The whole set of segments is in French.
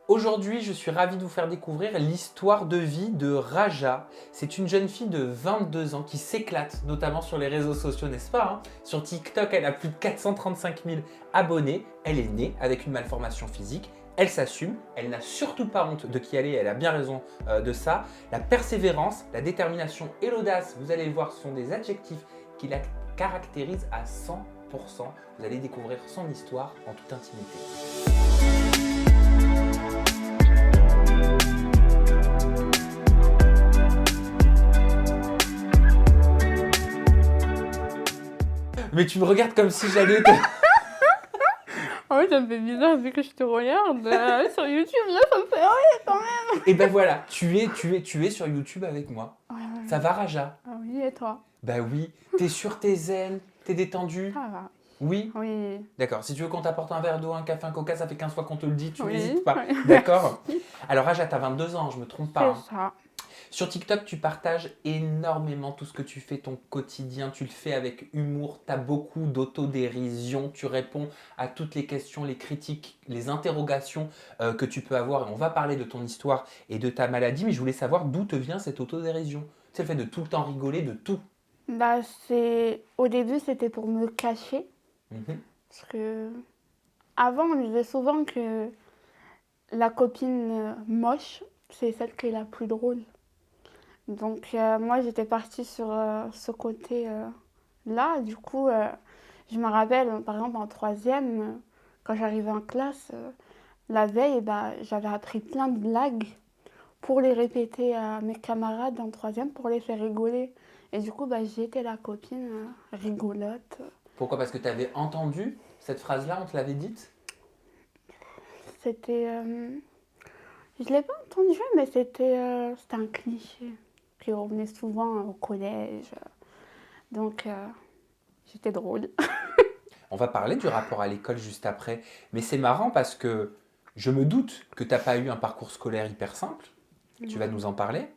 Aujourd'hui, je suis ravi de vous faire découvrir l'histoire de vie de Raja. C'est une jeune fille de 22 ans qui s'éclate, notamment sur les réseaux sociaux, n'est-ce pas, hein? Sur TikTok, elle a plus de 435 000 abonnés. Elle est née avec une malformation physique. Elle s'assume, elle n'a surtout pas honte de qui elle est, elle a bien raison de ça. La persévérance, la détermination et l'audace, vous allez le voir, sont des adjectifs qui la caractérisent à 100%. Vous allez découvrir son histoire en toute intimité. Mais tu me regardes comme si j'allais te... Ah oui, ça me fait bizarre vu que je te regarde sur YouTube, là, ça me fait rire quand même. Et ben voilà, tu es sur YouTube avec moi. Ouais. Ça va, Raja? Ah oui, et toi? Bah oui. T'es sur tes zen? T'es détendu? Ça va. Oui? Oui. D'accord. Si tu veux qu'on t'apporte un verre d'eau, un café, un coca, ça fait 15 fois qu'on te le dit, tu n'hésites Oui. pas. Oui. D'accord? Alors Raja, t'as 22 ans, je me trompe pas, hein. C'est ça. Sur TikTok, tu partages énormément tout ce que tu fais, ton quotidien. Tu le fais avec humour, tu as beaucoup d'autodérision. Tu réponds à toutes les questions, les critiques, les interrogations que tu peux avoir. Et on va parler de ton histoire et de ta maladie, mais je voulais savoir d'où te vient cette autodérision. C'est le fait de tout le temps rigoler de tout. Bah, au début, c'était pour me cacher. Parce que avant, on disait souvent que la copine moche, c'est celle qui est la plus drôle. Donc moi, j'étais partie sur ce côté-là. Du coup, je me rappelle, par exemple, en troisième, quand j'arrivais en classe, la veille, bah, j'avais appris plein de blagues pour les répéter à mes camarades en troisième pour les faire rigoler. Et du coup, bah, j'étais la copine rigolote. Pourquoi? Parce que tu avais entendu cette phrase-là, on te l'avait dite? C'était... je ne l'ai pas entendu, mais c'était un cliché qui revenait souvent au collège. Donc, j'étais drôle. On va parler du rapport à l'école juste après. Mais c'est marrant parce que je me doute que tu n'as pas eu un parcours scolaire hyper simple. Tu vas nous en parler.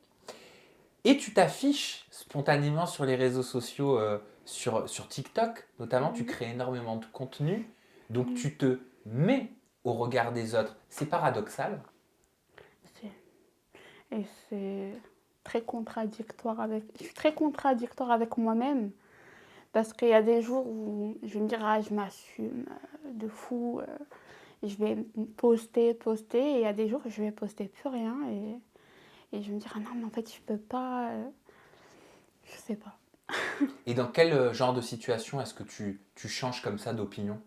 Et tu t'affiches spontanément sur les réseaux sociaux, sur TikTok notamment. Tu crées énormément de contenu. Donc tu te mets au regard des autres. C'est paradoxal. Et c'est très contradictoire je suis très contradictoire avec moi-même. Parce qu'il y a des jours où je vais me dire, ah, je m'assume de fou. Je vais poster. Et il y a des jours où je vais poster plus rien. Et je vais me dire, ah non, mais en fait, je peux pas. Je sais pas. Et dans quel genre de situation est-ce que tu changes comme ça d'opinion?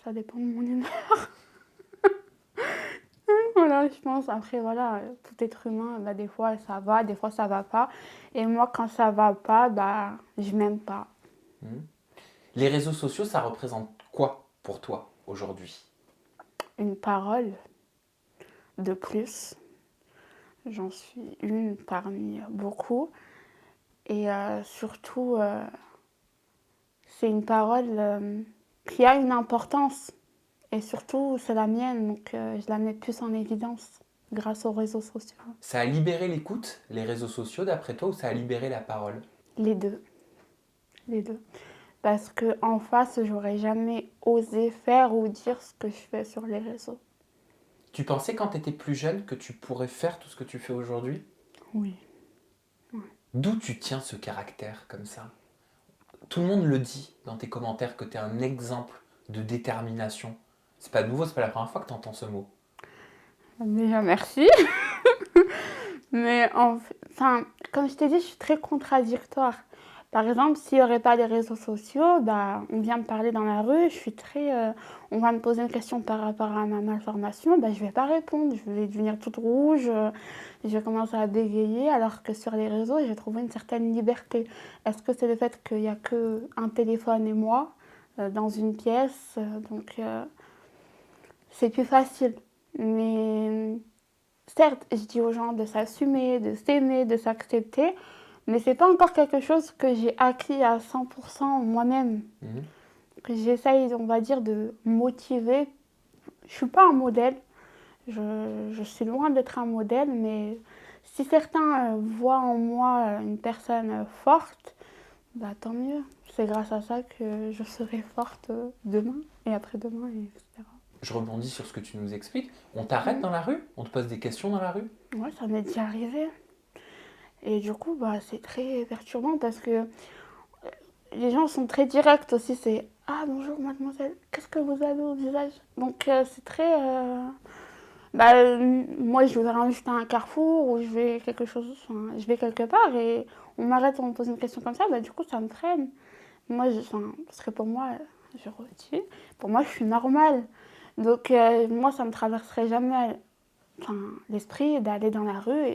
Ça dépend de mon humeur. Voilà, je pense. Après, voilà, tout être humain, bah, des fois ça va, des fois ça va pas. Et moi, quand ça va pas, bah, je m'aime pas. Les réseaux sociaux, ça représente quoi pour toi aujourd'hui? Une parole de plus. J'en suis une parmi beaucoup. Et surtout, c'est une parole qui a une importance. Et surtout, c'est la mienne, donc je la mets plus en évidence grâce aux réseaux sociaux. Ça a libéré l'écoute, les réseaux sociaux, d'après toi, ou ça a libéré la parole? Les deux. Les deux. Parce qu'en face, j'aurais jamais osé faire ou dire ce que je fais sur les réseaux. Tu pensais quand tu étais plus jeune que tu pourrais faire tout ce que tu fais aujourd'hui? Oui. D'où tu tiens ce caractère comme ça? Tout le monde le dit dans tes commentaires que tu es un exemple de détermination. C'est pas nouveau, c'est pas la première fois que tu entends ce mot. Déjà, merci. Mais enfin, comme je t'ai dit, je suis très contradictoire. Par exemple, s'il n'y aurait pas les réseaux sociaux, bah, on vient me parler dans la rue, je suis très... on va me poser une question par rapport à ma malformation, bah, je ne vais pas répondre, je vais devenir toute rouge, je vais commencer à bégayer, alors que sur les réseaux, j'ai trouvé une certaine liberté. Est-ce que c'est le fait qu'il n'y a qu'un téléphone et moi dans une pièce, donc c'est plus facile. Mais certes, je dis aux gens de s'assumer, de s'aimer, de s'accepter, mais c'est pas encore quelque chose que j'ai acquis à 100% moi-même. Que j'essaye, on va dire, de motiver. Je suis pas un modèle, je suis loin d'être un modèle, mais si certains voient en moi une personne forte, bah tant mieux. C'est grâce à ça que je serai forte demain et après-demain, etc. je rebondis sur ce que tu nous expliques. On t'arrête Mhm. dans la rue? On te pose des questions dans la rue? Ouais, ça m'est déjà arrivé. Et du coup, bah, c'est très perturbant parce que les gens sont très directs aussi. C'est ah bonjour mademoiselle, qu'est-ce que vous avez au visage? Donc c'est très. Bah, moi je vais juste à un carrefour ou je vais quelque chose, enfin, je vais quelque part et on m'arrête, on me pose une question comme ça, bah du coup ça me freine. Moi, enfin, parce que pour moi, je retire. Pour moi, je suis normale. Donc moi, ça me traverserait jamais, enfin, l'esprit d'aller dans la rue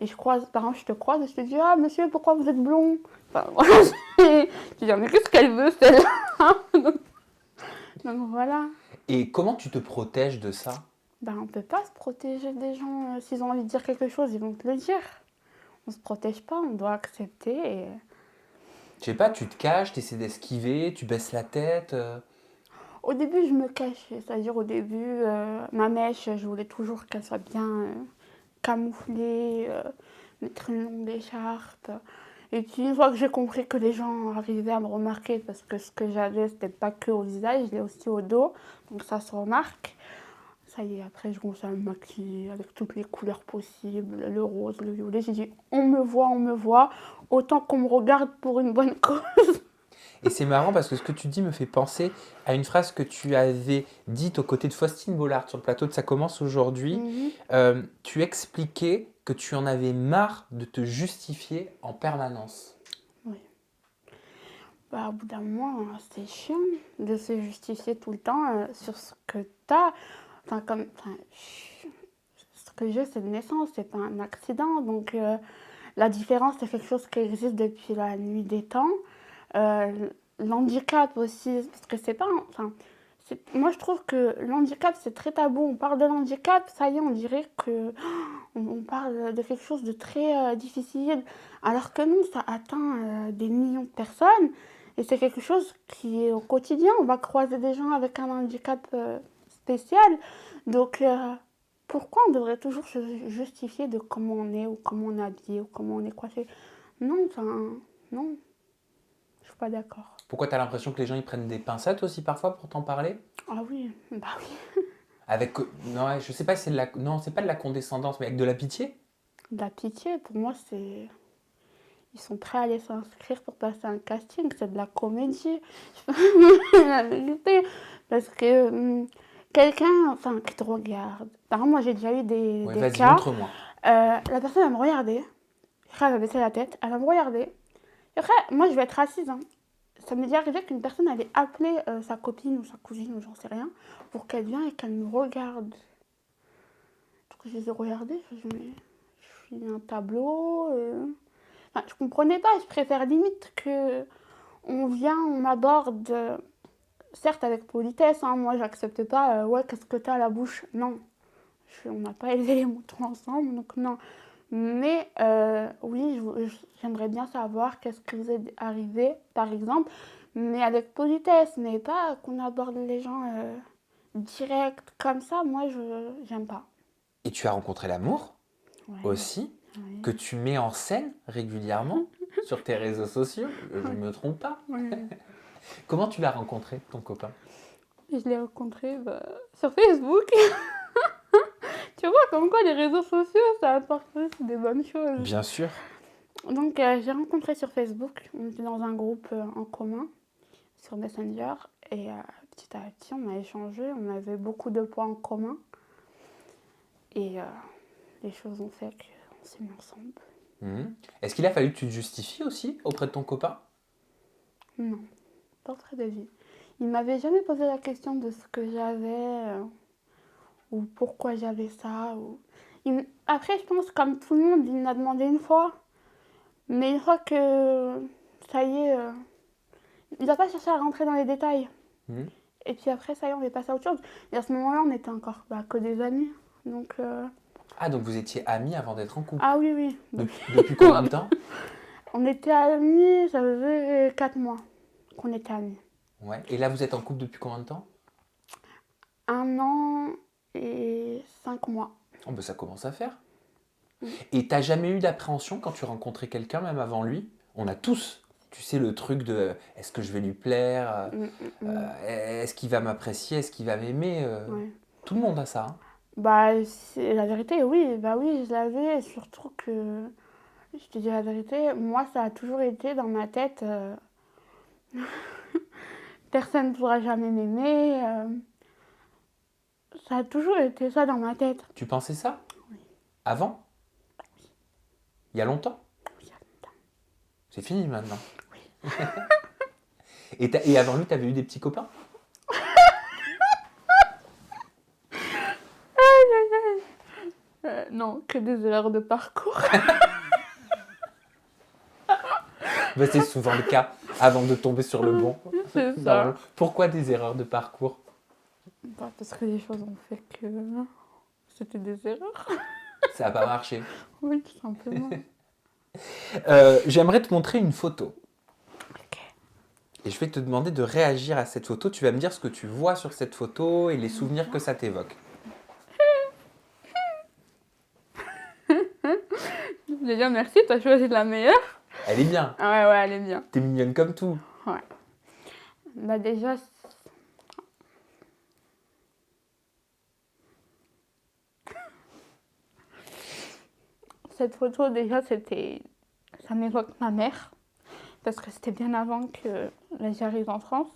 et je croise, par exemple, je te croise et je te dis ah monsieur, pourquoi vous êtes blond? Enfin, voilà, je dis ah, mais qu'est-ce qu'elle veut celle-là? Donc voilà. Et comment tu te protèges de ça? Ben, on ne peut pas se protéger des gens. S'ils ont envie de dire quelque chose, ils vont te le dire. On ne se protège pas, on doit accepter. Et... Je sais pas, tu te caches, tu essaies d'esquiver, tu baisses la tête. Au début, je me cachais. C'est-à-dire, au début, ma mèche, je voulais toujours qu'elle soit bien camouflée, mettre une longue écharpe. Et puis, une fois que j'ai compris que les gens arrivaient à me remarquer, parce que ce que j'avais, c'était pas que au visage, je l'ai aussi au dos. Donc, ça se remarque. Ça y est, après, je commence à me maquiller avec toutes les couleurs possibles, le rose, le violet. J'ai dit, on me voit, autant qu'on me regarde pour une bonne cause. Et c'est marrant parce que ce que tu dis me fait penser à une phrase que tu avais dite aux côtés de Faustine Bollard sur le plateau de Ça commence aujourd'hui. Mhm. Tu expliquais que tu en avais marre de te justifier en permanence. Oui. Bah, au bout d'un moment, c'est chiant de se justifier tout le temps sur ce que t'as. Enfin, comme, enfin, ce que j'ai, c'est de naissance, c'est pas un accident. Donc, la différence, c'est quelque chose qui existe depuis la nuit des temps. Euh, L'handicap aussi, parce que c'est pas. Enfin, moi, je trouve que l'handicap, c'est très tabou. On parle de l'handicap, ça y est, on dirait que on parle de quelque chose de très difficile. Alors que non, ça atteint des millions de personnes. Et c'est quelque chose qui est au quotidien. On va croiser des gens avec un handicap spécial. Donc, pourquoi on devrait toujours se justifier de comment on est, ou comment on est habillé, ou comment on est coiffé? Non, enfin, non, je suis pas d'accord. Pourquoi tu as l'impression que les gens ils prennent des pincettes aussi parfois pour t'en parler? Ah oui, bah oui. Avec, non, je sais pas si c'est de la, non, c'est pas de la condescendance, mais avec de la pitié? De la pitié, pour moi, c'est. Ils sont prêts à aller s'inscrire pour passer un casting, c'est de la comédie. La vérité. Parce que quelqu'un, enfin, qui te regarde. Par exemple, moi, j'ai déjà eu Ouais, des vas-y, cas. montre-moi. La personne va me regarder. Après, elle va baisser la tête. Elle va me regarder. Et après, moi, je vais être assise. Hein. Ça m'est déjà arrivé qu'une personne allait appeler sa copine ou sa cousine ou j'en sais rien pour qu'elle vienne et qu'elle me regarde. Donc, je les ai regardés. Je me suis dit, mais je suis un tableau. Enfin, je comprenais pas. Je préfère limite que on vient, on m'aborde, certes avec politesse. Hein, moi, j'accepte pas. Ouais, qu'est-ce que t'as à la bouche? Non. On n'a pas élevé les moutons ensemble, donc non. Mais oui, j'aimerais bien savoir qu'est-ce qui vous est arrivé, par exemple, mais avec politesse, mais pas qu'on aborde les gens direct comme ça. Moi, je j'aime pas. Et tu as rencontré l'amour Ouais, aussi, ouais, que tu mets en scène régulièrement sur tes réseaux sociaux. Je ne ouais, me trompe pas. ouais. Comment tu l'as rencontré, ton copain? Je l'ai rencontré bah, sur Facebook. Tu vois, comme quoi les réseaux sociaux, ça apporte aussi des bonnes choses. Bien sûr. Donc, j'ai rencontré sur Facebook. On était dans un groupe en commun sur Messenger. Et petit à petit, on a échangé. On avait beaucoup de points en commun. Et les choses ont fait qu'on s'est mis ensemble. Mhm. Est-ce qu'il a fallu que tu te justifies aussi auprès de ton copain? Non, portrait de vie. Il m'avait jamais posé la question de ce que j'avais ou pourquoi j'avais ça. Après, je pense, comme tout le monde, il m'a demandé une fois. Mais une fois que ça y est, il n'a pas cherché à rentrer dans les détails. Mhm. Et puis après, ça y est, on est passé à autre chose. Et à ce moment-là, on était encore que des amis. Donc, Ah, donc vous étiez amis avant d'être en couple. ah oui, oui. Depuis combien de temps? On était amis, ça faisait 4 mois qu'on était amis. Ouais. Et là, vous êtes en couple depuis combien de temps? 1 an et 5 mois. Oh, ben ça commence à faire. Mm. Et t'as jamais eu d'appréhension quand tu rencontrais quelqu'un, même avant lui? On a tous Tu sais, le truc de est-ce que je vais lui plaire? Mm, mm, mm. Est-ce qu'il va m'apprécier? Est-ce qu'il va m'aimer? Ouais. Tout le monde a ça, hein. Bah, c'est la vérité, oui, bah oui, je l'avais, et surtout que, je te dis la vérité, moi, ça a toujours été dans ma tête, personne ne pourra jamais m'aimer, ça a toujours été ça dans ma tête. Tu pensais ça? Oui. Avant? Il y a longtemps? Il y a longtemps. C'est fini maintenant. Oui. Et avant lui, t'avais eu des petits copains? Non, que des erreurs de parcours. Bah, c'est souvent le cas avant de tomber sur le bon. C'est ça. Normalement. Pourquoi des erreurs de parcours? Bah, parce que les choses ont fait que c'était des erreurs. Ça n'a pas marché. Oui, tout simplement. J'aimerais te montrer une photo. Ok. Et je vais te demander de réagir à cette photo. Tu vas me dire ce que tu vois sur cette photo et les souvenirs que ça t'évoque. Déjà, merci, t'as choisi la meilleure. Elle est bien. Ah ouais, elle est bien. T'es mignonne comme tout. Ouais. Bah déjà, cette photo, déjà, ça m'évoque ma mère. Parce que c'était bien avant que j'arrive en France.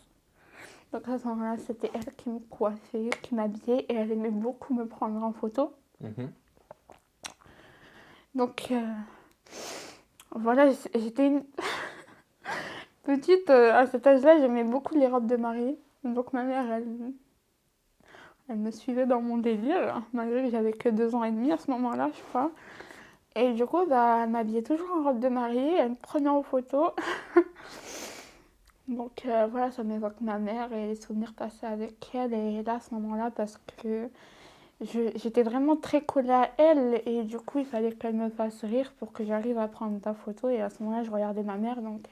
Donc à ce moment-là, c'était elle qui me coiffait, qui m'habillait. Et elle aimait beaucoup me prendre en photo. Mhm. Donc voilà, j'étais une petite, à cet âge-là, j'aimais beaucoup les robes de mariée. Donc ma mère, elle me suivait dans mon délire, malgré que j'avais que 2 ans et demi à ce moment-là, je crois. Et du coup, bah, elle m'habillait toujours en robe de mariée, elle me prenait en photo. Donc voilà, ça m'évoque ma mère et les souvenirs passés avec elle. Et là, à ce moment-là, parce que j'étais vraiment très collée à elle et du coup, il fallait qu'elle me fasse rire pour que j'arrive à prendre ta photo. Et à ce moment-là, je regardais ma mère. Donc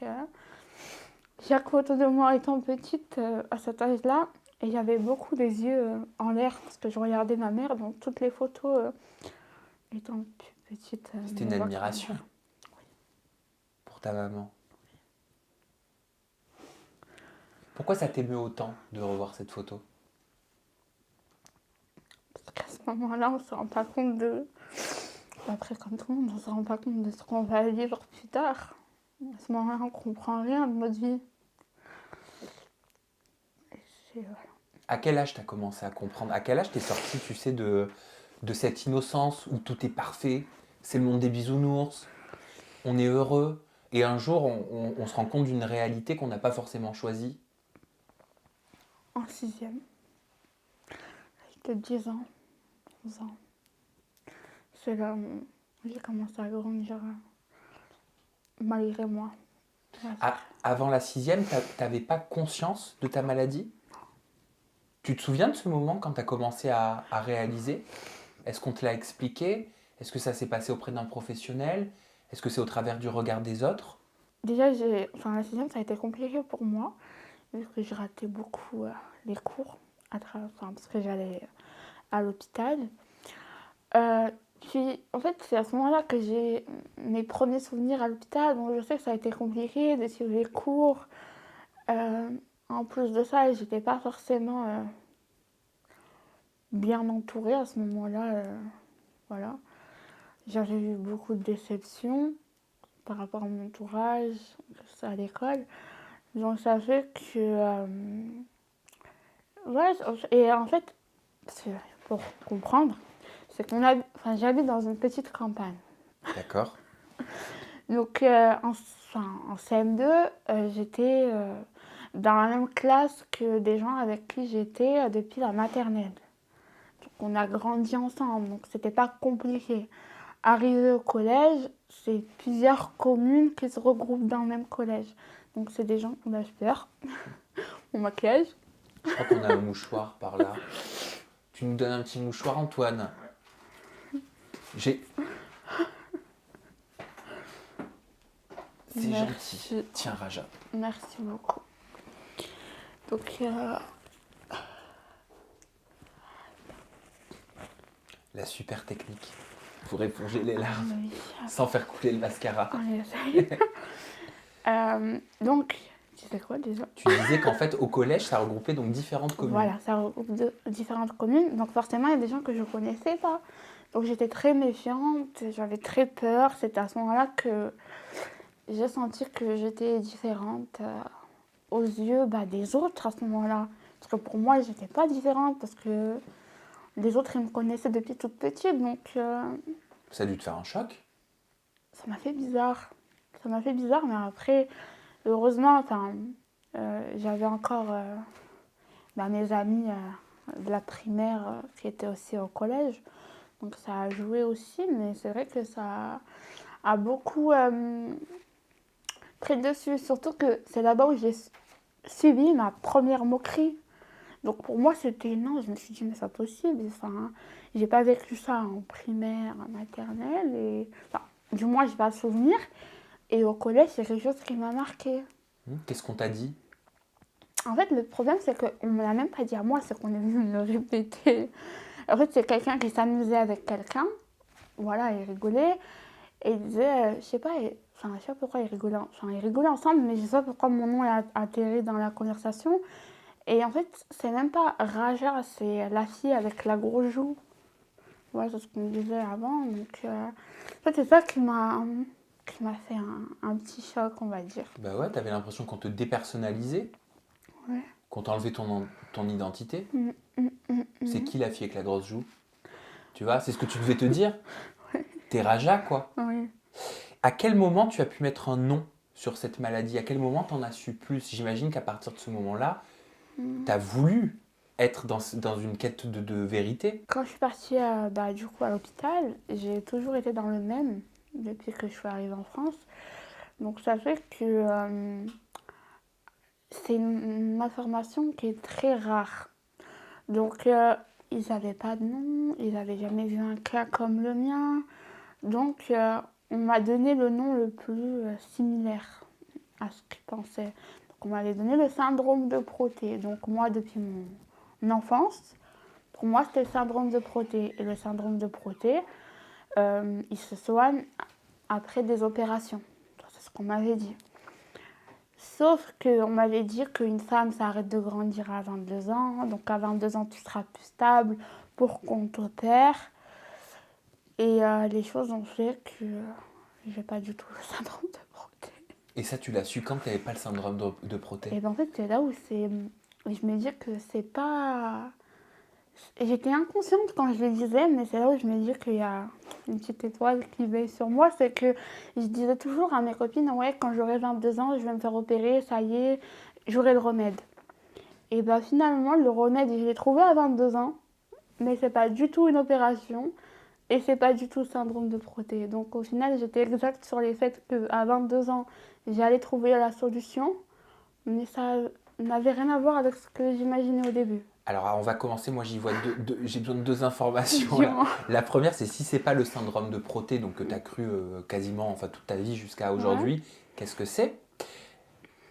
chaque photo de moi étant petite à cet âge-là, et j'avais beaucoup les yeux en l'air parce que je regardais ma mère. Donc toutes les photos étant plus petite. C'était une admiration pour ta maman. Pourquoi ça t'émeut autant de revoir cette photo? Parce qu'à ce moment-là, on ne se rend pas compte de... Après, comme tout le monde, on ne se rend pas compte de ce qu'on va vivre plus tard. À ce moment-là, on ne comprend rien de notre vie. Voilà. À quel âge t'as commencé à comprendre? À quel âge t'es sortie, tu sais, de cette innocence où tout est parfait, c'est le monde des bisounours, on est heureux, et un jour, on se rend compte d'une réalité qu'on n'a pas forcément choisie? En 6e. J'avais 10 ans, 11 ans. C'est là où j'ai commencé à grandir malgré moi. Avant la 6e, t'avais pas conscience de ta maladie? Tu te souviens de ce moment quand tu as commencé à réaliser? Est-ce qu'on te l'a expliqué? Est-ce que ça s'est passé auprès d'un professionnel? Est-ce que c'est au travers du regard des autres? Déjà, la 6e, ça a été compliqué pour moi, vu que je ratais beaucoup les cours, parce que j'allais à l'hôpital. Puis, en fait, c'est à ce moment-là que j'ai mes premiers souvenirs à l'hôpital. Donc, je sais que ça a été compliqué de suivre les cours. En plus de ça, j'étais pas forcément bien entourée à ce moment-là. Voilà. J'avais eu beaucoup de déceptions par rapport à mon entourage, à l'école. Donc, ça fait que... ouais, et en fait, pour comprendre, c'est j'habite dans une petite campagne. D'accord. Donc en CM2, j'étais dans la même classe que des gens avec qui j'étais depuis la maternelle. Donc on a grandi ensemble, donc c'était pas compliqué. Arrivé au collège, c'est plusieurs communes qui se regroupent dans le même collège. Donc c'est des gens, là je pleure, mon maquillage. Je crois qu'on a un mouchoir par là. Tu nous donnes un petit mouchoir, Antoine? C'est gentil. Tiens, Raja. Merci beaucoup. Donc, la super technique pour éponger les larmes oui. sans faire couler le mascara. On essaye. Donc, tu sais quoi déjà? Tu disais qu'en fait, au collège, ça regroupait donc différentes communes. Voilà, ça regroupe différentes communes. Donc forcément, il y a des gens que je ne connaissais pas. Donc j'étais très méfiante, j'avais très peur. C'est à ce moment-là que j'ai senti que j'étais différente aux yeux des autres à ce moment-là. Parce que pour moi, je n'étais pas différente parce que les autres, ils me connaissaient depuis toute petite. Donc Ça a dû te faire un choc. ça m'a fait bizarre. Ça m'a fait bizarre, mais après, heureusement, j'avais encore mes amis de la primaire qui étaient aussi au collège. Donc ça a joué aussi, mais c'est vrai que ça a beaucoup pris le dessus. Surtout que c'est là-bas où j'ai subi ma première moquerie. Donc pour moi, c'était non, je me suis dit, mais c'est pas possible. Enfin, j'ai pas vécu ça en primaire, en maternelle. Et, du moins, j'ai pas le souvenir. Et au collège, c'est quelque chose qui m'a marqué. Qu'est-ce qu'on t'a dit? En fait, le problème, c'est qu'on ne me l'a même pas dit à moi, c'est qu'on est venu me le répéter. En fait, c'est quelqu'un qui s'amusait avec quelqu'un. Voilà, il rigolait. Et il disait, je sais pas pourquoi il rigolait. Enfin, ils rigolaient ensemble, mais je sais pas pourquoi mon nom est atterri dans la conversation. Et en fait, c'est même pas Raja, c'est la fille avec la grosse joue. Voilà, c'est ce qu'on disait avant. Donc, en fait, c'est ça qui m'a fait un petit choc, on va dire. Bah ouais, t'avais l'impression qu'on te dépersonnalisait, Ouais. qu'on t'enlevait ton identité. C'est qui la fille avec la grosse joue? Tu vois, c'est ce que tu devais te dire. Ouais. T'es Raja, quoi. Oui. À quel moment tu as pu mettre un nom sur cette maladie? À quel moment t'en as su plus? J'imagine qu'à partir de ce moment-là, t'as voulu être dans une quête de vérité. Quand je suis partie du coup à l'hôpital, j'ai toujours été dans le même depuis que je suis arrivée en France. Donc ça fait que c'est une information qui est très rare. Donc ils n'avaient pas de nom, ils n'avaient jamais vu un cas comme le mien. Donc on m'a donné le nom le plus similaire à ce qu'ils pensaient. Donc on m'avait donné le syndrome de Proté. Donc moi, depuis mon enfance, pour moi, c'était le syndrome de Proté. Et le syndrome de Proté, il se soigne après des opérations. C'est ce qu'on m'avait dit. Sauf qu'on m'avait dit qu'une femme, ça arrête de grandir à 22 ans. Donc à 22 ans, tu seras plus stable pour qu'on t'opère. Et les choses ont fait que j'ai pas du tout le syndrome de Proté. Et ça, tu l'as su quand tu n'avais pas le syndrome de Proté? Et en fait, c'est là où je me dis que c'est pas... J'étais inconsciente quand je le disais, mais c'est là où je me dis qu'il y a une petite étoile qui veille sur moi. C'est que je disais toujours à mes copines, ouais, quand j'aurai 22 ans, je vais me faire opérer, ça y est, j'aurai le remède. Et finalement, le remède, je l'ai trouvé à 22 ans, mais c'est pas du tout une opération, et c'est pas du tout le syndrome de Proté. Donc au final, j'étais exacte sur les faits qu'à 22 ans, j'allais trouver la solution, mais ça n'avait rien à voir avec ce que j'imaginais au début. Alors, on va commencer. Moi, j'y vois j'ai besoin de deux informations. Là. La première, c'est si c'est pas le syndrome de Proté, donc que tu as cru quasiment toute ta vie jusqu'à aujourd'hui, qu'est-ce que c'est?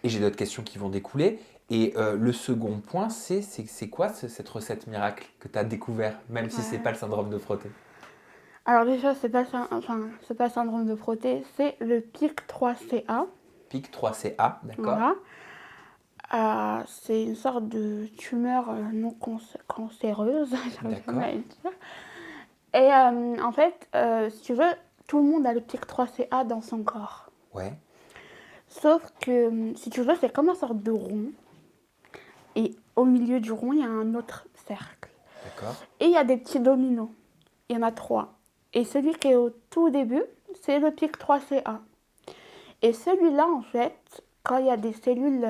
Et j'ai d'autres questions qui vont découler. Et le second point, c'est quoi cette recette miracle que tu as découvert, même si c'est pas le syndrome de Proté? Alors déjà, c'est pas le syndrome de Proté, c'est le PIK3CA. PIK3CA, d'accord. Voilà. C'est une sorte de tumeur non cancéreuse, j'arrive jamais à le dire. Et en fait, si tu veux, tout le monde a le PIK3CA dans son corps. Ouais. Sauf que, si tu veux, c'est comme une sorte de rond. Et au milieu du rond, il y a un autre cercle. D'accord. Et il y a des petits dominos. Il y en a 3. Et celui qui est au tout début, c'est le PIK3CA. Et celui-là, en fait, quand il y a des cellules,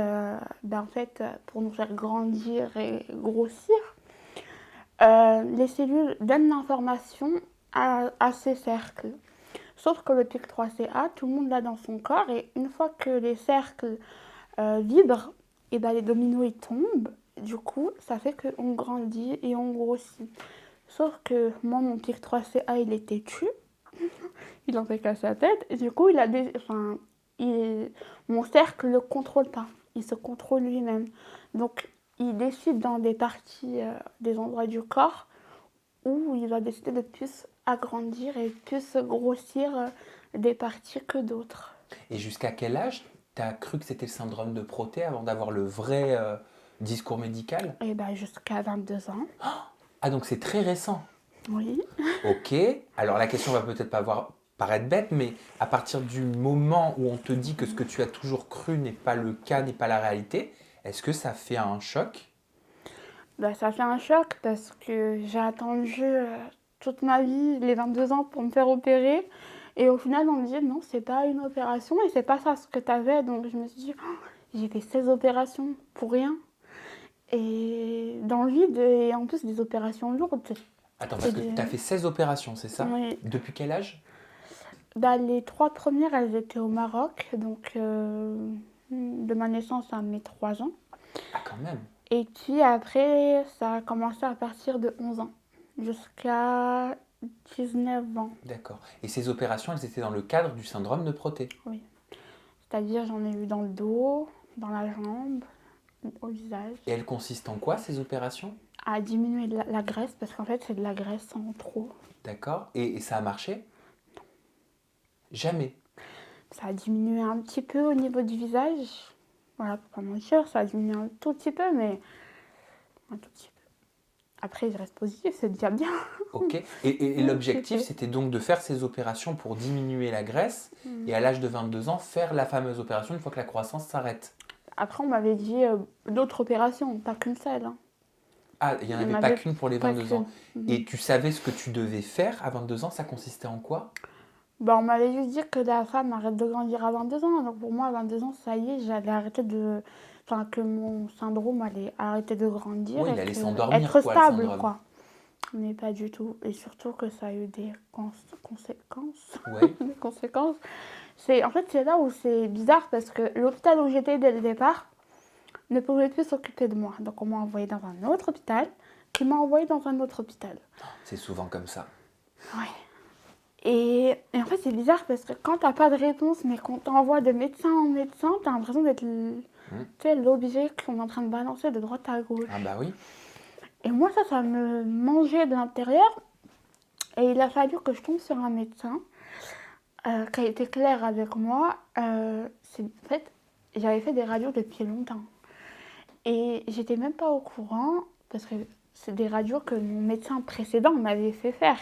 pour nous faire grandir et grossir, les cellules donnent l'information à ces cercles. Sauf que le PIK3CA, tout le monde l'a dans son corps, et une fois que les cercles vibrent, et les dominos ils tombent. Du coup, ça fait qu'on grandit et on grossit. Sauf que moi, mon PIK3CA, il est têtu. Il en fait qu'à sa tête. Et du coup, mon cercle ne le contrôle pas. Il se contrôle lui-même. Donc, il décide dans des parties, des endroits du corps où il va décider de plus agrandir et plus grossir des parties que d'autres. Et jusqu'à quel âge t'as cru que c'était le syndrome de Proté avant d'avoir le vrai discours médical? Et bah, jusqu'à 22 ans, Ah, donc c'est très récent. oui. Ok, alors la question va peut-être pas paraître bête, mais à partir du moment où on te dit que ce que tu as toujours cru n'est pas le cas, n'est pas la réalité, est-ce que ça fait un choc? Bah, ça fait un choc parce que j'ai attendu toute ma vie, les 22 ans, pour me faire opérer. Et au final, on me dit non, c'est pas une opération et c'est pas ça ce que tu avais. Donc je me suis dit, oh, j'ai fait 16 opérations pour rien. Et dans le vide, et en plus des opérations lourdes. Attends, Et parce que tu as fait 16 opérations, c'est ça? oui. Depuis quel âge? Bah, les 3 premières, elles étaient au Maroc, donc de ma naissance à mes 3 ans. Ah, quand même. Et puis après, ça a commencé à partir de 11 ans, jusqu'à 19 ans. D'accord. Et ces opérations, elles étaient dans le cadre du syndrome de Proté. Oui. C'est-à-dire, j'en ai eu dans le dos, dans la jambe, au visage, Et elles consistent en quoi, ces opérations? à diminuer la graisse, parce qu'en fait, c'est de la graisse en trop. D'accord. Et ça a marché? Jamais. Ça a diminué un petit peu au niveau du visage. Voilà, pour pas mentir, ça a diminué un tout petit peu, mais un tout petit peu. Après, je reste positive, c'est déjà bien. Ok. Et Mm, l'objectif, c'est c'était donc de faire ces opérations pour diminuer la graisse Mm. et à l'âge de 22 ans, faire la fameuse opération une fois que la croissance s'arrête. Après, on m'avait dit d'autres opérations, pas qu'une seule. Hein. Ah, il n'y en Il avait pas m'avait qu'une pour les pas 22 ans. qu'une. Et tu savais ce que tu devais faire à 22 ans, ça consistait en quoi? Bah, on m'avait juste dit que la femme arrête de grandir à 22 ans. Donc pour moi, à 22 ans, ça y est, j'allais arrêter de. Enfin, que mon syndrome allait arrêter de grandir Oui, et il allait que s'endormir, être quoi, le stable, syndrome. quoi. Mais pas du tout. Et surtout que ça a eu des conséquences. Ouais. Des conséquences. En fait, c'est là où c'est bizarre parce que l'hôpital où j'étais dès le départ ne pouvait plus s'occuper de moi. Donc on m'a envoyé dans un autre hôpital qui m'a envoyé dans un autre hôpital. C'est souvent comme ça. Ouais. Et en fait, c'est bizarre parce que quand t'as pas de réponse, mais qu'on t'envoie de médecin en médecin, t'as l'impression d'être tu sais, l'objet qu'on est en train de balancer de droite à gauche. Ah bah oui. Et moi, ça me mangeait de l'intérieur. Et il a fallu que je tombe sur un médecin qui a été clair avec moi. En fait, j'avais fait des radios depuis longtemps. Et j'étais même pas au courant parce que c'est des radios que mon médecin précédent m'avait fait faire.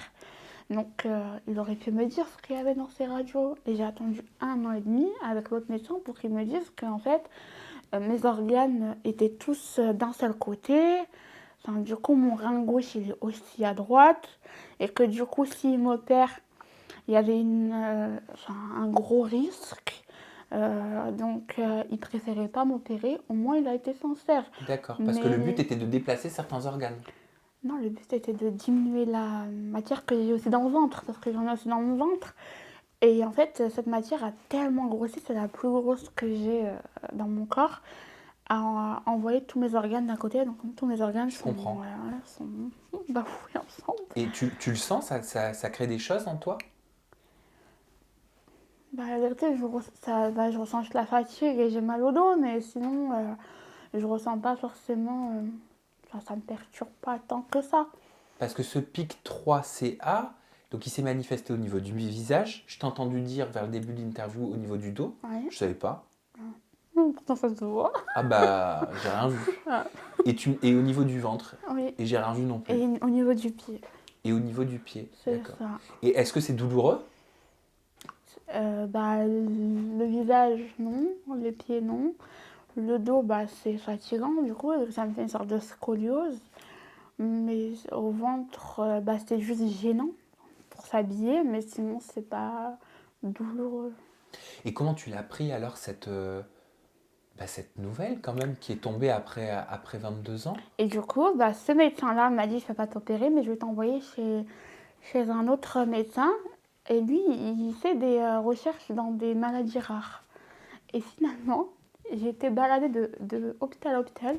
Donc, il aurait pu me dire ce qu'il y avait dans ces radios. Et j'ai attendu 1 an et demi avec l'autre médecin pour qu'il me dise qu'en fait, mes organes étaient tous d'un seul côté. Enfin, du coup, mon rein gauche, il est aussi à droite. Et que du coup, s'il m'opère, il y avait un gros risque. Donc, il préférait pas m'opérer. Au moins, il a été sincère. D'accord. Parce que le but était de déplacer certains organes. Non, le but était de diminuer la matière que j'ai aussi dans le ventre, parce que j'en ai aussi dans mon ventre. Et en fait, cette matière a tellement grossi, c'est la plus grosse que j'ai dans mon corps, a envoyé tous mes organes d'un côté. Donc, tous mes organes sont bafoués ensemble. Et tu le sens, ça crée des choses en toi? Bah, la vérité, je ressens juste la fatigue et j'ai mal au dos, mais sinon, je ressens pas forcément. Ça me perturbe pas tant que ça. Parce que ce pic 3CA, donc il s'est manifesté au niveau du visage. Je t'ai entendu dire vers le début de l'interview au niveau du dos. Ouais. Je savais pas. Pourtant, ça se voit. Ah bah, j'ai rien vu. Ah. Et au niveau du ventre. Oui. Et j'ai rien vu non plus. Et au niveau du pied. Et au niveau du pied. C'est D'accord. ça. Et est-ce que c'est douloureux? Bah, le visage, non. Les pieds, non. Le dos, bah, c'est fatigant, du coup. Ça me fait une sorte de scoliose. Mais au ventre, bah, c'était juste gênant pour s'habiller. Mais sinon, c'est pas douloureux. Et comment tu l'as pris alors cette nouvelle quand même qui est tombée après 22 ans? Et du coup, bah, ce médecin-là m'a dit, je ne vais pas t'opérer, mais je vais t'envoyer chez un autre médecin. Et lui, il fait des recherches dans des maladies rares. Et finalement, j'ai été baladée de hôpital à hôpital.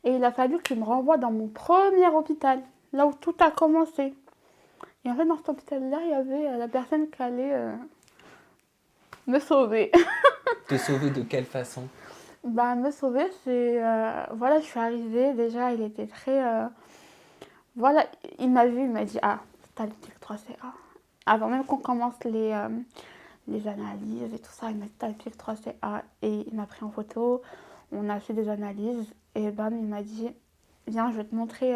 Et il a fallu qu'il me renvoie dans mon premier hôpital, là où tout a commencé. Et en fait, dans cet hôpital-là, il y avait la personne qui allait me sauver. Te sauver de quelle façon? Bah, me sauver, c'est... voilà, je suis arrivée, déjà, il était très... voilà, il m'a vu, il m'a dit, ah, t'as le type 3CA. Avant même qu'on commence les analyses et tout ça. Il m'a dit, t'as le pic 3CA. Et il m'a pris en photo. On a fait des analyses. Et bam, il m'a dit, viens, je vais te montrer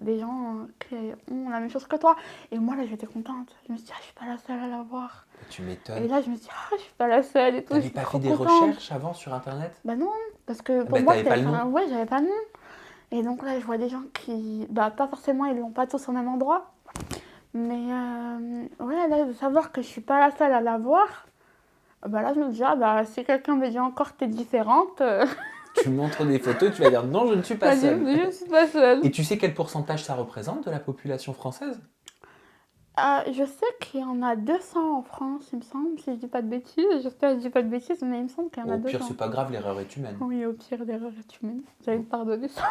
des gens qui ont la même chose que toi. Et moi, là, j'étais contente. Je me suis dit, je suis pas la seule à l'avoir. Tu Et m'étonnes. là, je me suis dit, je suis pas la seule et tout. T'avais J'étais pas trop fait des contente. recherches avant sur Internet? Bah non, parce que pour Bah, moi, t'avais pas le nom? ouais, j'avais pas le nom. Et donc là, je vois des gens qui, bah pas forcément, ils l'ont pas tous au même endroit. Mais ouais, là, de savoir que je suis pas la seule à l'avoir, bah là, je me dis, si quelqu'un me dit encore que t'es différente, Tu montres des photos, tu vas dire non, je ne suis pas je seule. ne suis pas seule. Et tu sais quel pourcentage ça représente de la population française? Je sais qu'il y en a 200 en France, il me semble, si je dis pas de bêtises. J'espère que je dis pas de bêtises, mais il me semble qu'il y en a Au pire, 200. c'est pas grave, l'erreur est humaine. Oui, au pire, l'erreur est humaine. J'allais te pardonner ça.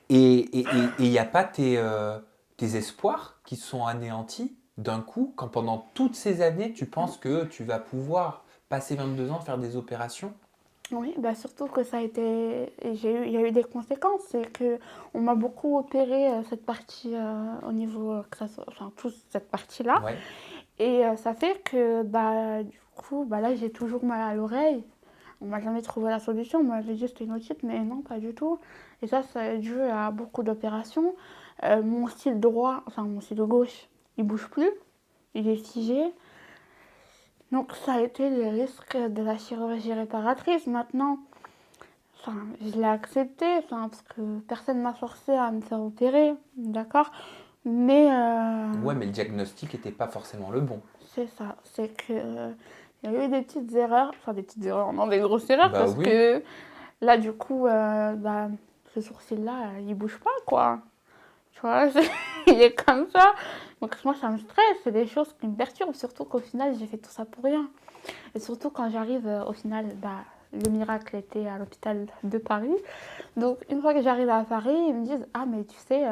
Et il n'y a pas tes espoirs qui sont anéantis d'un coup, quand pendant toutes ces années, tu penses que tu vas pouvoir passer 22 ans, faire des opérations? Oui, bah surtout que ça a été, il y a eu des conséquences, c'est que on m'a beaucoup opéré cette partie au niveau, enfin toute cette partie-là, Ouais. et ça fait que du coup là j'ai toujours mal à l'oreille. On m'a jamais trouvé la solution, on m'avait dit que c'était une otite, mais non, pas du tout. Et ça est dû à beaucoup d'opérations. Mon cil droit, enfin mon cil gauche, il bouge plus, il est figé. Donc ça a été les risques de la chirurgie réparatrice. Maintenant, enfin, je l'ai accepté, enfin, parce que personne ne m'a forcé à me faire opérer, d'accord? Mais Ouais, mais le diagnostic n'était pas forcément le bon. c'est ça, c'est que il y a eu des petites erreurs, enfin des petites erreurs, non, des grosses erreurs, Bah parce oui. que là, du coup, ce sourcil-là, il bouge pas, quoi. Tu vois, il est comme ça. Donc moi, ça me stresse, c'est des choses qui me perturbent, surtout qu'au final, j'ai fait tout ça pour rien. Et surtout quand j'arrive, au final, le miracle était à l'hôpital de Paris. Donc une fois que j'arrive à Paris, ils me disent, ah mais tu sais,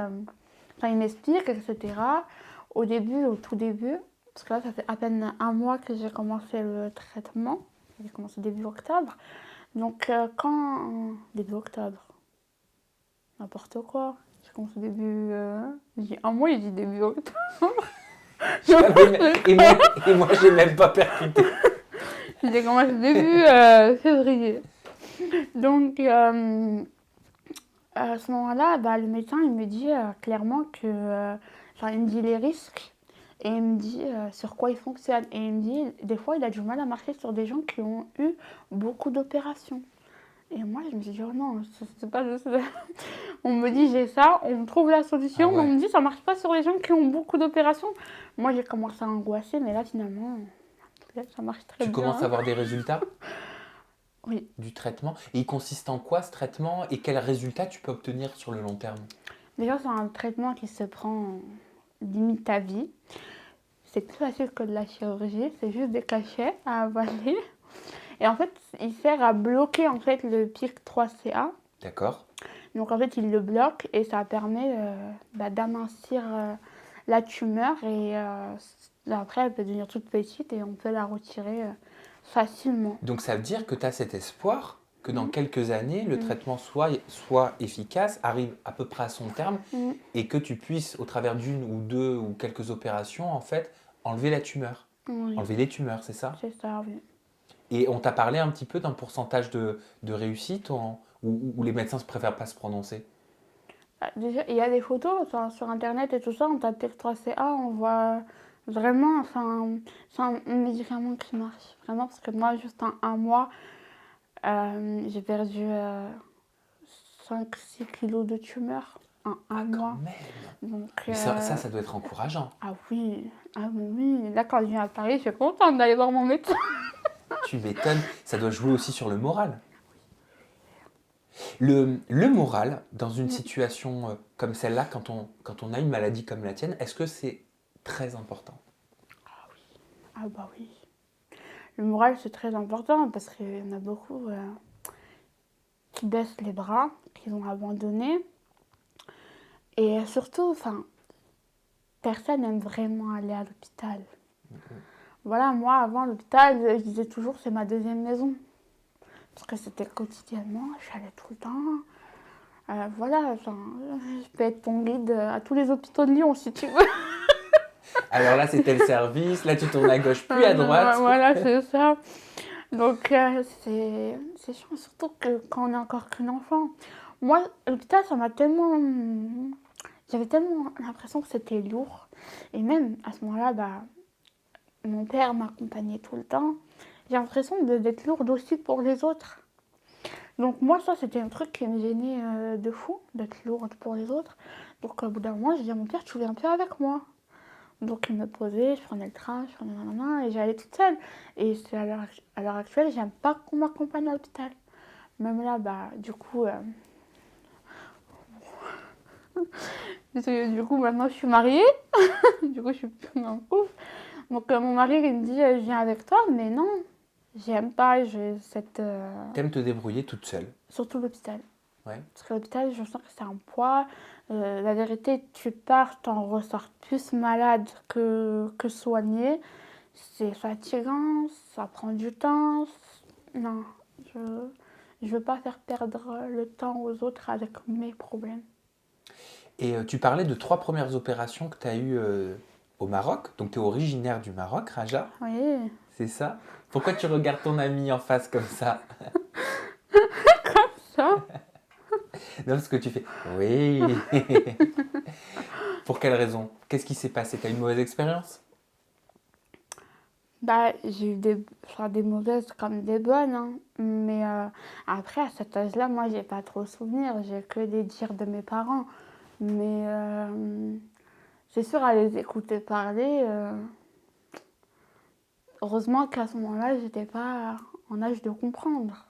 enfin ils m'expliquent, etc. Au début, au tout début, parce que là ça fait à peine un mois que j'ai commencé le traitement. J'ai commencé début octobre. Donc début octobre, n'importe quoi. J'ai commencé début... J'ai dit un mois, il dit début octobre. Et moi, j'ai même pas percuté. J'ai commencé début février. Donc, à ce moment-là, le médecin, il me dit clairement que... il me dit les risques et il me dit sur quoi il fonctionne. Et il me dit, des fois, il a du mal à marcher sur des gens qui ont eu beaucoup d'opérations. Et moi, je me suis dit, oh non, c'est pas juste... On me dit, j'ai ça, on me trouve la solution, Ah ouais. mais on me dit, ça marche pas sur les gens qui ont beaucoup d'opérations. Moi, j'ai commencé à angoisser, mais là, finalement, ça marche très Tu bien. commences à avoir des résultats Oui. du traitement. Et il consiste en quoi ce traitement et quels résultats tu peux obtenir sur le long terme? Déjà, c'est un traitement qui se prend limite à vie. C'est plus facile que de la chirurgie, c'est juste des cachets à avaler. Et en fait, il sert à bloquer en fait, le pic 3CA. D'accord. Donc en fait, il le bloque et ça permet d'amincir la tumeur. Et après, elle peut devenir toute petite et on peut la retirer facilement. Donc ça veut dire que tu as cet espoir que dans quelques années, le Mhm. traitement soit efficace, arrive à peu près à son terme, Mhm. et que tu puisses, au travers d'une ou deux ou quelques opérations, en fait, enlever la tumeur. Oui, Enlever les tumeurs, c'est ça? c'est ça, oui. Et on t'a parlé un petit peu d'un pourcentage de réussite ou les médecins ne préfèrent pas se prononcer? Déjà, il y a des photos sur Internet et tout ça, on tape pic 3CA, on voit vraiment, enfin, c'est un médicament qui marche. Vraiment, parce que moi, juste en un mois, j'ai perdu 5-6 kilos de tumeur en un mois. Quand même. Donc, Mais ça doit être encourageant. ah oui, là quand je viens à Paris, je suis contente d'aller voir mon médecin. Tu m'étonnes, ça doit jouer aussi sur le moral. Le moral, dans une situation comme celle-là, quand on a une maladie comme la tienne, est-ce que c'est très important? Ah bah oui. Le moral, c'est très important parce qu'il y en a beaucoup qui baissent les bras, qui ont abandonné. Et surtout, enfin, personne n'aime vraiment aller à l'hôpital. Voilà, moi, avant l'hôpital, je disais toujours c'est ma deuxième maison. Parce que c'était quotidiennement, je allais tout le temps. Voilà, enfin, je peux être ton guide à tous les hôpitaux de Lyon si tu veux. Alors là, c'était le service. Là, tu tournes à gauche puis à droite. Voilà, c'est ça. Donc, c'est chiant, surtout que quand on est encore qu'un enfant. Moi, l'hôpital, ça m'a tellement... J'avais tellement l'impression que c'était lourd. Et même, à ce moment-là, bah, mon père m'accompagnait tout le temps. J'ai l'impression d'être lourde aussi pour les autres. Donc moi, ça, c'était un truc qui me gênait de fou, d'être lourde pour les autres. Donc au bout d'un moment, j'ai dit à mon père, tu viens plus avec moi. Donc il me posait, je prenais le train, je prenais nanana, et j'allais toute seule. Et c'est à l'heure actuelle, j'aime pas qu'on m'accompagne à l'hôpital. Même là, bah, du coup, maintenant, je suis mariée. Du coup, je suis plus en couple. Donc mon mari, il me dit, je viens avec toi, mais non, j'aime pas, j'ai cette... T'aimes te débrouiller toute seule. Surtout l'hôpital. Ouais. Parce que l'hôpital, je sens que c'est un poids. La vérité, tu pars, t'en ressors plus malade que soigné. C'est fatigant, ça prend du temps. Non, je veux pas faire perdre le temps aux autres avec mes problèmes. Et tu parlais de 3 premières opérations que tu as eues au Maroc. Donc, tu es originaire du Maroc, Raja. Oui. C'est ça? Pourquoi tu regardes ton ami en face comme ça? Ça? Non, parce que tu fais oui. Pour quelle raison? Qu'est-ce qui s'est passé? Tu as eu une mauvaise expérience? Bah, j'ai eu des mauvaises comme des bonnes, hein. Mais après, à cet âge-là, moi, j'ai pas trop souvenir. J'ai que les dires de mes parents. Mais c'est sûr, à les écouter parler, heureusement qu'à ce moment-là, j'étais pas en âge de comprendre.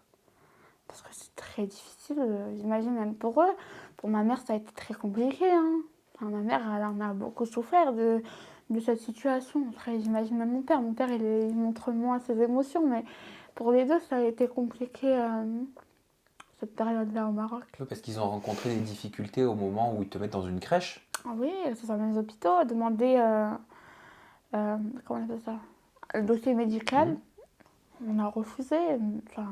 Parce que c'est très difficile, j'imagine même pour eux. Pour ma mère, ça a été très compliqué, hein. Enfin, ma mère, elle en a beaucoup souffert de cette situation. Après, j'imagine même mon père. Mon père, il montre moins ses émotions, mais pour les deux, ça a été compliqué cette période-là au Maroc. Oui, parce qu'ils ont rencontré des difficultés au moment où ils te mettent dans une crèche. Ah oui, c'est dans les hôpitaux, demander, comment on appelle ça, le dossier médical. On a refusé, enfin,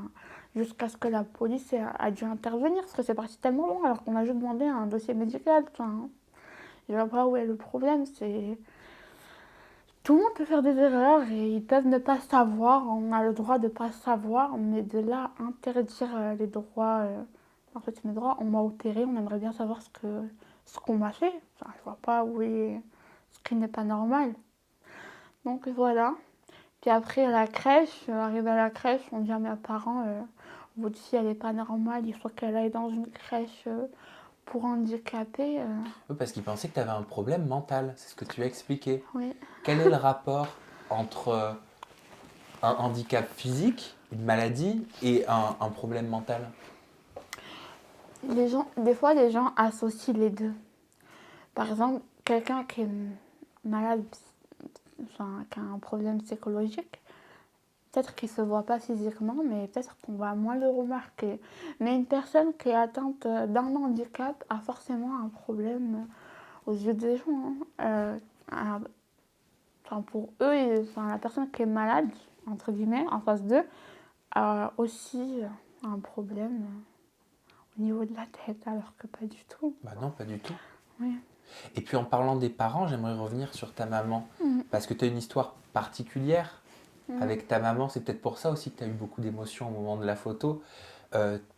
jusqu'à ce que la police a dû intervenir, parce que c'est parti tellement loin, alors qu'on a juste demandé un dossier médical. Enfin, je vois pas où est le problème, c'est... Tout le monde peut faire des erreurs et ils peuvent ne pas savoir, on a le droit de ne pas savoir, mais de là interdire les droits, en fait mes droits, on m'a opéré, on aimerait bien savoir ce qu'on m'a fait. Enfin, je vois pas où est ce qui n'est pas normal. Donc voilà. Puis après, à la crèche, arrivé à la crèche, on dit à mes parents, votre fille, elle n'est pas normale, il faut qu'elle aille dans une crèche pour handicapés. Oui, parce qu'ils pensaient que tu avais un problème mental. C'est ce que tu as expliqué. Oui. Quel est le rapport entre un handicap physique, une maladie, et un problème mental? Des fois, les gens associent les deux. Par exemple, quelqu'un qui est malade, enfin, qui a un problème psychologique, peut-être qu'il ne se voit pas physiquement, mais peut-être qu'on va moins le remarquer. Mais une personne qui est atteinte d'un handicap a forcément un problème aux yeux des gens, hein. Enfin, pour eux, enfin, la personne qui est malade, entre guillemets, en face d'eux, a aussi un problème au niveau de la tête, alors que pas du tout. Bah non, pas du tout. Oui. Et puis en parlant des parents, j'aimerais revenir sur ta maman. Parce que tu as une histoire particulière avec ta maman. C'est peut-être pour ça aussi que tu as eu beaucoup d'émotions au moment de la photo.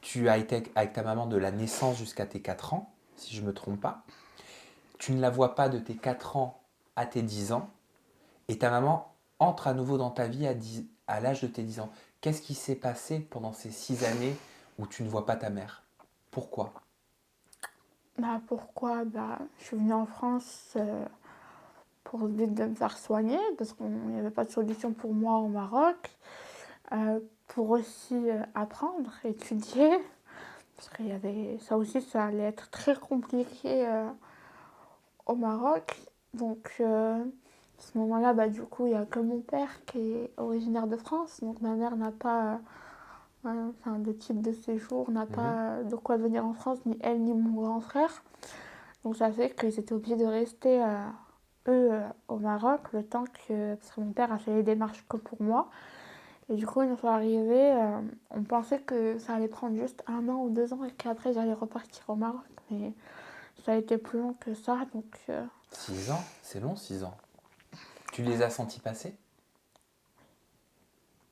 Tu as été avec ta maman de la naissance jusqu'à tes 4 ans, si je ne me trompe pas. Tu ne la vois pas de tes 4 ans à tes 10 ans. Et ta maman entre à nouveau dans ta vie à l'âge de tes 10 ans. Qu'est-ce qui s'est passé pendant ces 6 années où tu ne vois pas ta mère? Pourquoi? Bah pourquoi? Bah, je suis venue en France pour le but de me faire soigner, parce qu'il n'y avait pas de solution pour moi au Maroc. Pour aussi apprendre, étudier, parce qu'il y avait ça aussi, ça allait être très compliqué au Maroc. Donc à ce moment-là, bah, du coup, il n'y a que mon père qui est originaire de France, donc ma mère n'a pas enfin, de type de séjour, n'a pas de quoi venir en France, ni elle ni mon grand frère. Donc ça fait qu'ils étaient obligés de rester, eux, au Maroc, le temps que... Parce que mon père a fait les démarches que pour moi. Et du coup, une fois arrivés, on pensait que ça allait prendre juste 1 an ou 2 ans et qu'après j'allais repartir au Maroc. Mais ça a été plus long que ça, donc... 6 ans? C'est long, 6 ans. Tu les as sentis passer?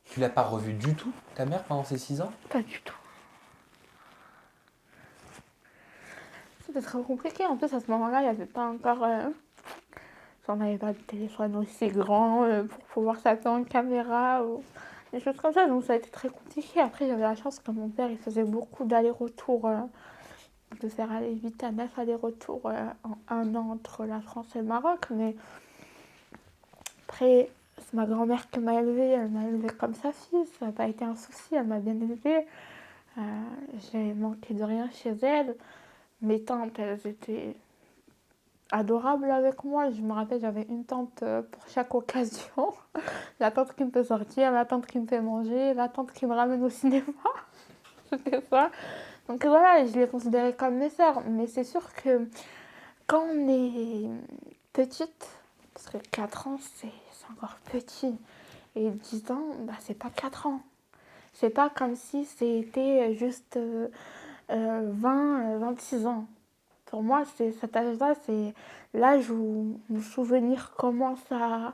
Tu l'as pas revue du tout, ta mère, pendant ces 6 ans? Pas du tout. C'était très compliqué. En plus, à ce moment-là, il n'y avait pas encore... on n'avait pas de téléphone aussi grand pour pouvoir s'appeler en caméra ou des choses comme ça. Donc ça a été très compliqué. Après, j'avais la chance que mon père, il faisait beaucoup d'allers-retours, de faire aller 8 à 9 allers-retours en un an entre la France et le Maroc. Mais après, c'est ma grand-mère qui m'a élevée. Elle m'a élevée comme sa fille. Ça n'a pas été un souci. Elle m'a bien élevée. J'ai manqué de rien chez elle. Mes tantes, elles étaient adorables avec moi. Je me rappelle, j'avais une tante pour chaque occasion. La tante qui me fait sortir, la tante qui me fait manger, la tante qui me ramène au cinéma. C'était ça. Donc voilà, je les considérais comme mes sœurs. Mais c'est sûr que quand on est petite, parce que 4 ans, c'est encore petit. Et 10 ans, bah, c'est pas 4 ans. C'est pas comme si c'était juste 26 ans. Pour moi, c'est cet âge-là, c'est l'âge où nos souvenirs commencent à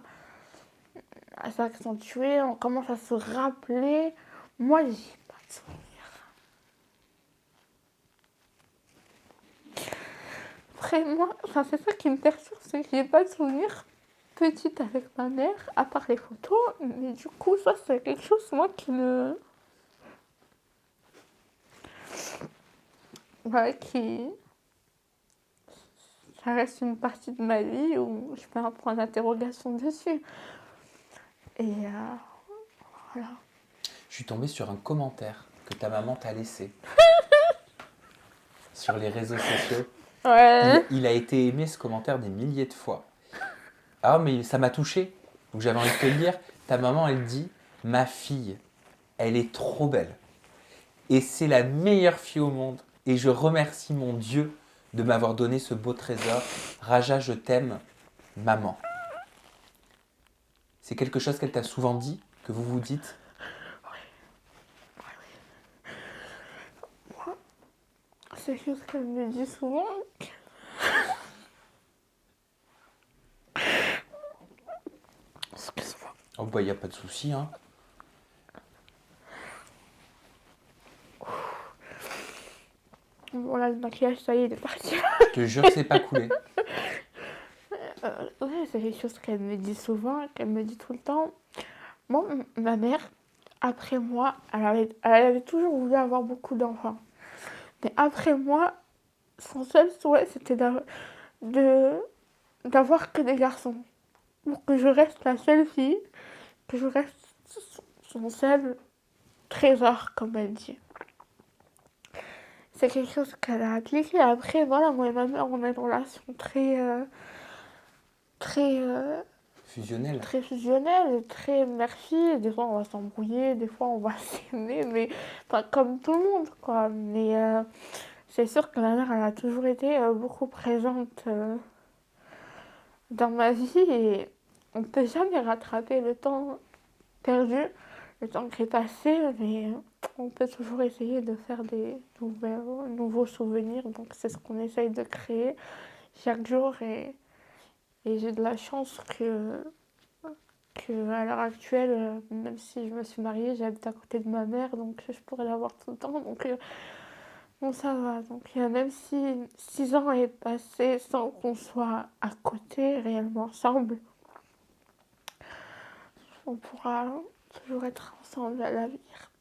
s'accentuer, on commence à se rappeler. Moi, j'ai pas de souvenirs. Après, moi, enfin, c'est ça qui me perturbe, c'est que j'ai pas de souvenirs petite avec ma mère, à part les photos. Mais du coup, ça, c'est quelque chose, moi, qui me... Ouais, qui... Ça reste une partie de ma vie où je mets un point d'interrogation dessus. Et voilà. Je suis tombée sur un commentaire que ta maman t'a laissé sur les réseaux sociaux. Ouais. Il a été aimé, ce commentaire, des milliers de fois. Ah, mais ça m'a touché. Donc j'avais envie de te le dire. Ta maman, elle dit « Ma fille, elle est trop belle. Et c'est la meilleure fille au monde. Et je remercie mon Dieu de m'avoir donné ce beau trésor. Raja, je t'aime, maman. » C'est quelque chose qu'elle t'a souvent dit, que vous vous dites? Moi, c'est quelque chose qu'elle me dit souvent. Excuse-moi. Oh bah, y a pas de souci, hein. Bon, là, le maquillage, ça y est, il est parti. Je te jure que c'est pas coulé. Ouais, c'est quelque chose qu'elle me dit souvent, qu'elle me dit tout le temps. Moi, ma mère, après moi, elle avait toujours voulu avoir beaucoup d'enfants. Mais après moi, son seul souhait, c'était d'avoir que des garçons. Pour que je reste la seule fille, que je reste son seul trésor, comme elle dit. C'est quelque chose qu'elle a appliqué. Après, voilà, moi et ma mère, on a une relation très Fusionnel. très fusionnelle, très mère-fille. Des fois, on va s'embrouiller, des fois, on va s'aimer, mais pas comme tout le monde, quoi. Mais c'est sûr que ma mère, elle a toujours été beaucoup présente dans ma vie et on ne peut jamais rattraper le temps perdu, le temps qui est passé, mais on peut toujours essayer de faire des nouveaux souvenirs. Donc, c'est ce qu'on essaye de créer chaque jour et j'ai de la chance que à l'heure actuelle, même si je me suis mariée, j'habite à côté de ma mère, donc je pourrais la voir tout le temps. Donc bon, ça va. Donc même si 6 ans est passé sans qu'on soit à côté réellement ensemble, on pourra toujours être ensemble à l'avenir.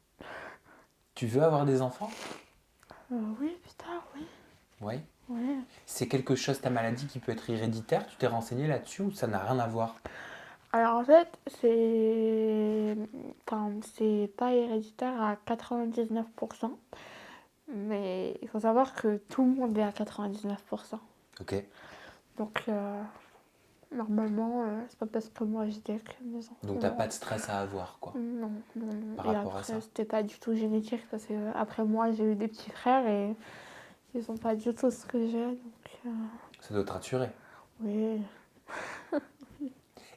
Tu veux avoir des enfants? Oui, plus tard, oui. Oui. Ouais. C'est quelque chose, ta maladie, qui peut être héréditaire? Tu t'es renseigné là-dessus ou ça n'a rien à voir? Alors en fait, c'est pas héréditaire à 99%, mais il faut savoir que tout le monde est à 99%. Ok. Donc normalement, c'est pas parce que moi j'ai des mes enfants. Donc t'as pas de stress à avoir, quoi. Non. Par Et rapport à après, ça. c'était pas du tout génétique parce que après moi, j'ai eu des petits frères et ils ont pas du tout ce que j'ai. Donc Ça doit te rassurer. oui,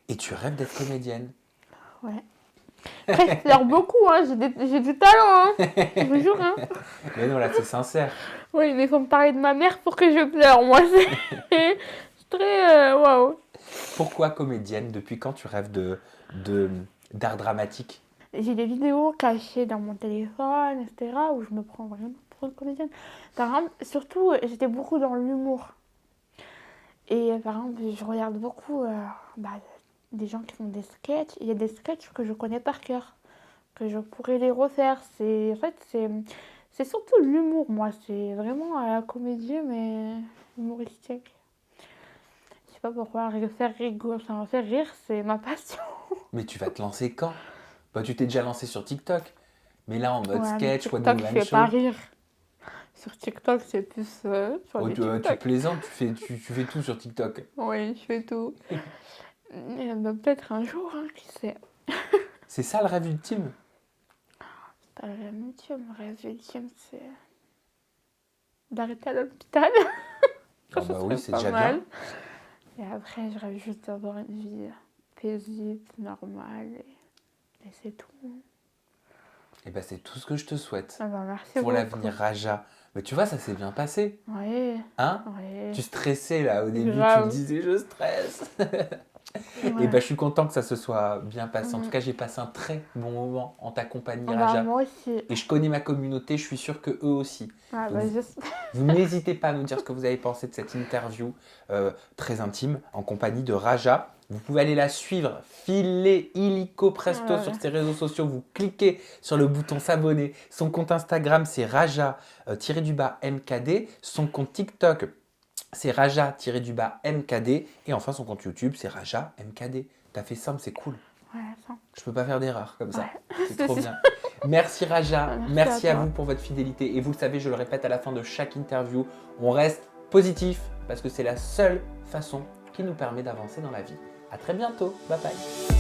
Et tu rêves d'être comédienne? ouais. Après, je pleure beaucoup, hein. J'ai du talent, hein. Je vous jure, hein. Mais non, là, c'est sincère. Oui, mais il faut me parler de ma mère pour que je pleure, moi. C'est très... waouh. Pourquoi comédienne? Depuis quand tu rêves d'art dramatique? J'ai des vidéos cachées dans mon téléphone, etc., où je me prends vraiment pour une comédienne. Par exemple, surtout, j'étais beaucoup dans l'humour. Et par exemple, je regarde beaucoup des gens qui font des sketchs. Il y a des sketchs que je connais par cœur, que je pourrais les refaire. En fait, c'est surtout l'humour, moi. C'est vraiment la comédie, mais humoristique. Je sais pas pourquoi, faire rigoler, ça me fait rire, c'est ma passion. Mais tu vas te lancer quand? Bah, tu t'es déjà lancé sur TikTok. Mais là, en mode Ouais, mais sketch, one TikTok, je woman fais show. pas rire. Sur TikTok, c'est plus sur Oh, les tu TikTok. plaisantes, tu fais tout sur TikTok. Oui, je fais tout. Peut-être un jour, hein, qui sait. C'est ça le rêve ultime? C'est pas le rêve ultime. Le rêve ultime, c'est d'arrêter à l'hôpital. Ah Ça bah oui, serait c'est pas déjà mal. bien. Et après, je rêve juste d'avoir une vie paisible, normale. Et c'est tout. Et bah, c'est tout ce que je te souhaite. Ah bah, merci Pour beaucoup. l'avenir, Raja. Mais tu vois, ça s'est bien passé. Oui, Hein? oui. Tu stressais là au début, Grave. tu me disais je stresse. Ouais. Et bah, je suis content que ça se soit bien passé. En Mhm. tout cas, j'ai passé un très bon moment en ta compagnie, Ah bah, Raja. moi aussi. Et je connais ma communauté, je suis sûr que eux aussi. Ah Donc, bah, juste... vous n'hésitez pas à nous dire ce que vous avez pensé de cette interview très intime en compagnie de Raja. Vous pouvez aller la suivre, filer illico presto Ouais. sur ses réseaux sociaux. Vous cliquez sur le bouton s'abonner. Son compte Instagram, c'est Raja-MKD. Son compte TikTok, c'est Raja-MKD. Et enfin, son compte YouTube, c'est Raja MKD. T'as fait simple, c'est cool. Ouais, ça. Je peux pas faire d'erreur comme ça. Ouais. C'est trop bien. Merci Raja, Merci à à toi. vous pour votre fidélité. Et vous le savez, je le répète à la fin de chaque interview, on reste positif parce que c'est la seule façon qui nous permet d'avancer dans la vie. À très bientôt. Bye bye.